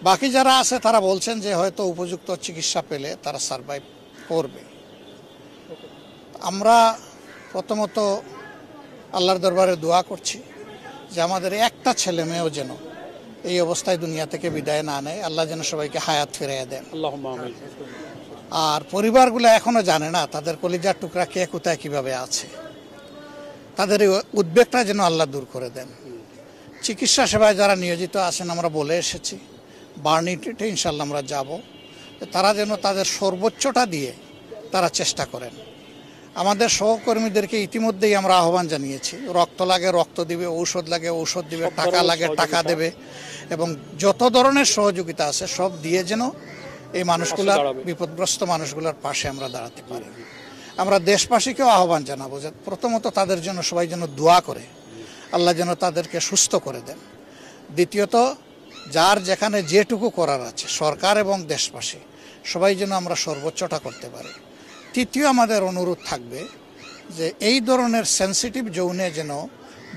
বাকি যারা আছে তারা বলছেন যে হয়তো উপযুক্ত চিকিৎসা পেলে তারা সারভাইভ করবে। আমরা প্রথমত আল্লাহর দরবারে দোয়া করছি যে আমাদের একটা ছেলে মেয়েও যেন এই অবস্থায় দুনিয়া থেকে বিদায় না নেয়, আল্লাহ যেন সবাইকে হায়াত ফিরিয়ে দেন। আর পরিবারগুলো এখনো জানে না তাদের কলিজার টুকরা কে কোথায় কিভাবে আছে, তাদের এই উদ্বেগটা যেন আল্লাহ দূর করে দেন। চিকিৎসা সেবায় যারা নিয়োজিত আছেন আমরা বলে এসেছি, বার্নিটিতে ইনশাল্লাহ আমরা যাব, তারা যেন তাদের সর্বোচ্চটা দিয়ে তারা চেষ্টা করেন। আমাদের সহকর্মীদেরকে ইতিমধ্যেই আমরা আহ্বান জানিয়েছি, রক্ত লাগে রক্ত দিবে, ঔষধ লাগে ঔষধ দিবে, টাকা লাগে টাকা দেবে, এবং যত ধরনের সহযোগিতা আছে সব দিয়ে যেন এই মানুষগুলার, বিপদগ্রস্ত মানুষগুলোর পাশে আমরা দাঁড়াতে পারি। আমরা দেশবাসীকেও আহ্বান জানাবো যে প্রথমত তাদের জন্য সবাই যেন দোয়া করে, আল্লাহ যেন তাদেরকে সুস্থ করে দেন। দ্বিতীয়ত যার যেখানে যেটুকু করার আছে সরকার এবং দেশবাসী সবাই যেন আমরা সর্বোচ্চটা করতে পারি। তৃতীয় আমাদের অনুরোধ থাকবে যে এই ধরনের সেন্সিটিভ জোনে যেন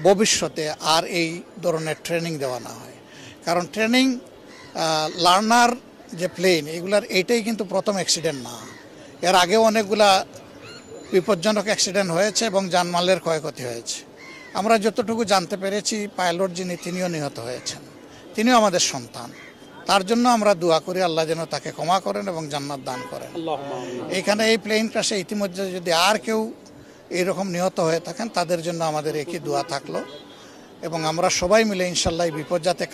ভবিষ্যতে আর এই ধরনের ট্রেনিং দেওয়া না হয়, কারণ ট্রেনিং লার্নার যে প্লেন এগুলার এইটাই কিন্তু প্রথম অ্যাক্সিডেন্ট না, এর আগেও অনেকগুলা বিপজ্জনক অ্যাক্সিডেন্ট হয়েছে এবং জানমালের ক্ষয়ক্ষতি হয়েছে। আমরা যতটুকু জানতে পেরেছি পাইলট যিনি তিনিও নিহত হয়েছেন, তিনিও আমাদের সন্তান। তার জন্য আমরা দোয়া করি আল্লাহ যেন তাকে ক্ষমা করেন এবং জান্নাত দান করেন। এখানে এই প্লেন ক্রাশে ইতিমধ্যে যদি আর কেউ এরকম নিহত হয়ে থাকেন তাদের জন্য আমাদের একই দোয়া থাকলো, এবং আমরা সবাই মিলে ইনশাল্লাহ এই বিপদ যাতে